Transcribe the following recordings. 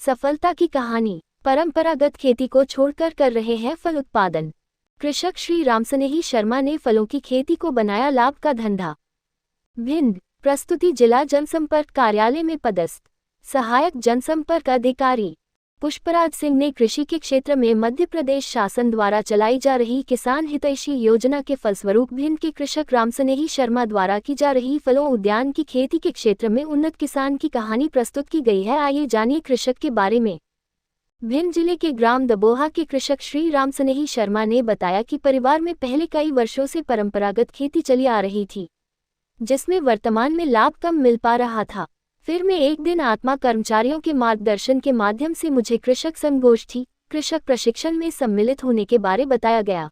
सफलता की कहानी। परंपरागत खेती को छोड़कर कर रहे हैं फल उत्पादन। कृषक श्री रामसनेही शर्मा ने फलों की खेती को बनाया लाभ का धंधा। भिंड। प्रस्तुति जिला जनसंपर्क कार्यालय में पदस्थ सहायक जनसंपर्क अधिकारी पुष्पराज सिंह ने कृषि के क्षेत्र में मध्य प्रदेश शासन द्वारा चलाई जा रही किसान हितैषी योजना के फलस्वरूप भिंड के कृषक रामसनेही शर्मा द्वारा की जा रही फलों उद्यान की खेती के क्षेत्र में उन्नत किसान की कहानी प्रस्तुत की गई है। आइए जानिए कृषक के बारे में। भिंड जिले के ग्राम दबोहा के कृषक श्री रामसनेही शर्मा ने बताया कि परिवार में पहले कई वर्षों से परंपरागत खेती चली आ रही थी, जिसमें वर्तमान में लाभ कम मिल पा रहा था। फिर मैं एक दिन आत्मा कर्मचारियों के मार्गदर्शन के माध्यम से मुझे कृषक संगोष्ठी कृषक प्रशिक्षण में सम्मिलित होने के बारे बताया गया।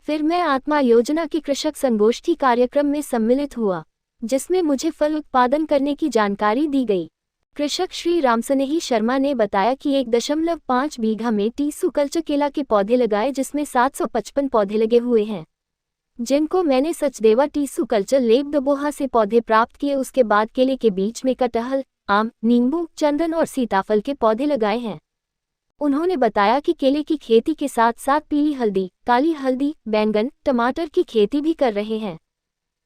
फिर मैं आत्मा योजना की कृषक संगोष्ठी कार्यक्रम में सम्मिलित हुआ, जिसमें मुझे फल उत्पादन करने की जानकारी दी गई। कृषक श्री रामसनेही शर्मा ने बताया कि 1.5 बीघा में टीसू कल्चर केला के पौधे लगाए, जिसमें 755 पौधे लगे हुए हैं, जिनको मैंने सचदेवा टीसू कल्चर लेब दबोहा से पौधे प्राप्त किए। उसके बाद केले के बीच में कटहल, आम, नींबू, चंदन और सीताफल के पौधे लगाए हैं। उन्होंने बताया कि केले की खेती के साथ साथ पीली हल्दी, काली हल्दी, बैंगन, टमाटर की खेती भी कर रहे हैं।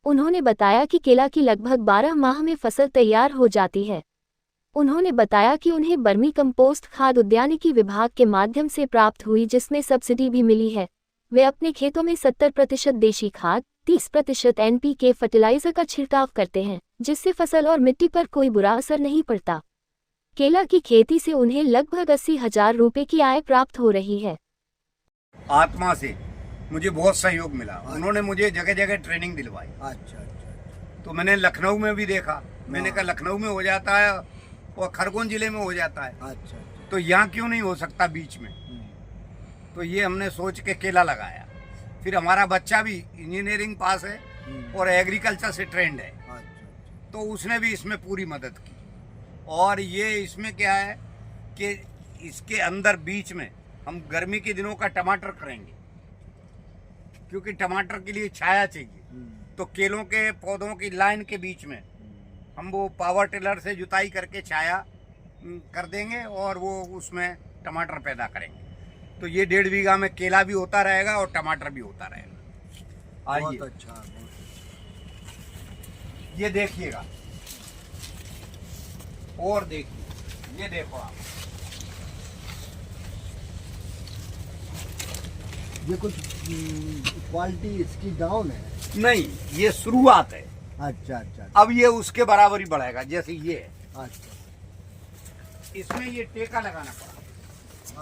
उन्होंने बताया कि केला की लगभग 12 माह में फसल तैयार हो जाती है। उन्होंने बताया कि उन्हें बर्मी कंपोस्ट खाद उद्यानिकी विभाग के माध्यम से प्राप्त हुई, जिसमें सब्सिडी भी मिली है। वे अपने खेतों में 70% देशी खाद, 30% NPK फर्टिलाइजर का छिड़काव करते हैं, जिससे फसल और मिट्टी पर कोई बुरा असर नहीं पड़ता। केला की खेती से उन्हें लगभग 80,000 रुपए की आय प्राप्त हो रही है। आत्मा से मुझे बहुत सहयोग मिला। उन्होंने मुझे जगह जगह ट्रेनिंग दिलवाई। अच्छा। तो मैंने लखनऊ में भी देखा। मैंने कहा लखनऊ में हो जाता है और खरगोन जिले में हो जाता है, अच्छा। तो यहाँ क्यों नहीं हो सकता बीच में? तो ये हमने सोच के केला लगाया। फिर हमारा बच्चा भी इंजीनियरिंग पास है और एग्रीकल्चर से ट्रेंड है, तो उसने भी इसमें पूरी मदद की। और ये इसमें क्या है कि इसके अंदर बीच में हम गर्मी के दिनों का टमाटर करेंगे, क्योंकि टमाटर के लिए छाया चाहिए। तो केलों के पौधों की लाइन के बीच में हम वो पावर टिलर से जुताई करके छाया कर देंगे और वो उसमें टमाटर पैदा करेंगे। तो ये 1.5 बीघा में केला भी होता रहेगा और टमाटर भी होता रहेगा। आइए, बहुत अच्छा। ये देखिएगा और देखिए, ये देखो आप, ये कुछ क्वालिटी इसकी डाउन है? नहीं, ये शुरुआत है। अच्छा। अब ये उसके बराबर ही बढ़ेगा, जैसे ये है। अच्छा। इसमें ये टेका लगाना पड़ा।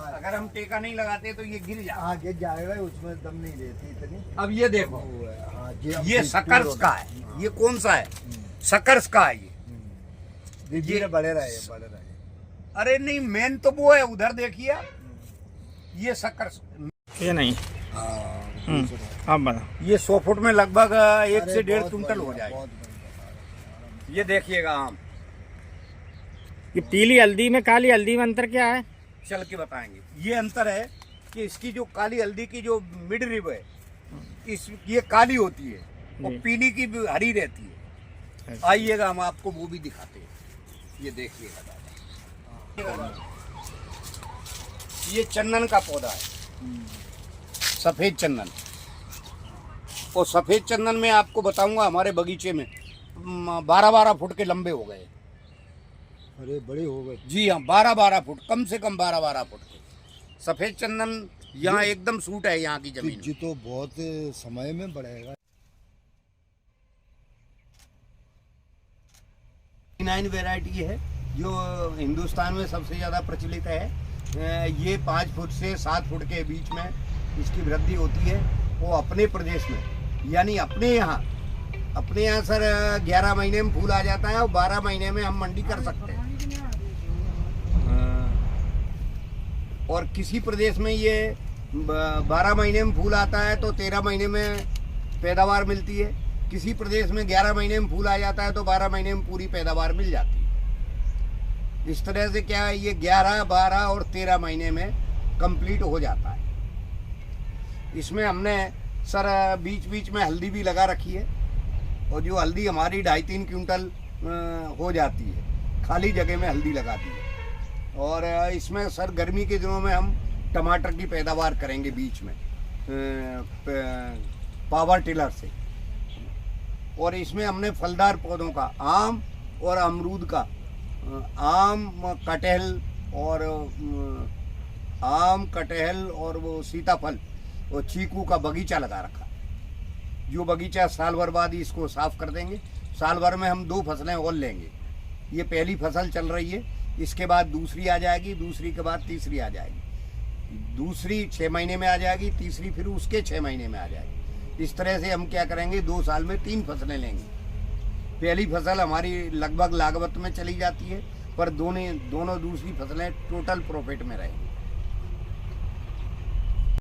अगर हम टेका नहीं लगाते तो ये गिर जाएगा। गिर जाएगा, उसमें दम नहीं रहती इतनी। अब ये देखो, ये शकर्स का है। ये कौन सा है? शकर्स का है। ये बड़े रहे। अरे नहीं, मेन तो वो है, उधर देखिए, ये शकर्स। ये नहीं। आप बता। ये 100 फुट में लगभग 1 से 1.5 कुंटल हो जाएगा। ये देखिएगा आम। ये पीली हल्दी में काली हल्दी में अंतर क्या है? चल के बताएंगे। ये अंतर है कि इसकी जो काली हल्दी की जो मिड रिब है, ये काली होती है और पीली की हरी रहती है। आइएगा, हम आपको वो भी दिखाते हैं। ये देखिएगा दादा, ये चंदन का पौधा है, सफेद चंदन। और सफेद चंदन में आपको बताऊंगा, हमारे बगीचे में 12-12 फुट के लंबे हो गए। अरे बड़े हो गए। जी हाँ, 12-12 फुट, कम से कम 12-12 फुट के सफेद चंदन यहाँ एकदम सूट है यहाँ की जमीन। जी, तो बहुत समय में बढ़ेगा। 9 वैरायटी है जो हिंदुस्तान में सबसे ज़्यादा प्रचलित है। ये 5 फुट से 7 फुट के बीच में इसकी वृद्धि होती है। वो अपने प्रदेश में, यानी अपने यहाँ सर 11 महीने में फूल आ जाता है और 12 महीने में हम मंडी कर सकते हैं। और किसी प्रदेश में ये 12 महीने में फूल आता है तो 13 महीने में पैदावार मिलती है। किसी प्रदेश में 11 महीने में फूल आ जाता है तो 12 महीने में पूरी पैदावार मिल जाती है। इस तरह से क्या है, ये 11, 12 और 13 महीने में कंप्लीट हो जाता है। इसमें हमने सर बीच बीच में हल्दी भी लगा रखी है, और जो हल्दी हमारी 2.5-3 क्विंटल हो जाती है, खाली जगह में हल्दी लगाती है। और इसमें सर गर्मी के दिनों में हम टमाटर की पैदावार करेंगे बीच में पावर टिलर से। और इसमें हमने फलदार पौधों का आम और अमरूद का, आम कटहल और वो सीताफल और चीकू का बगीचा लगा रखा। जो बगीचा साल भर बाद इसको साफ कर देंगे। साल भर में हम 2 फसलें और लेंगे। ये पहली फसल चल रही है, इसके बाद दूसरी आ जाएगी, दूसरी के बाद तीसरी आ जाएगी, दूसरी 6 महीने में आ जाएगी, तीसरी फिर उसके 6 महीने में आ जाएगी। इस तरह से हम क्या करेंगे, 2 साल में 3 फसलें लेंगे। पहली फसल हमारी लगभग लागत में चली जाती है, पर दोनों दूसरी फसलें टोटल प्रॉफिट में रहेंगी।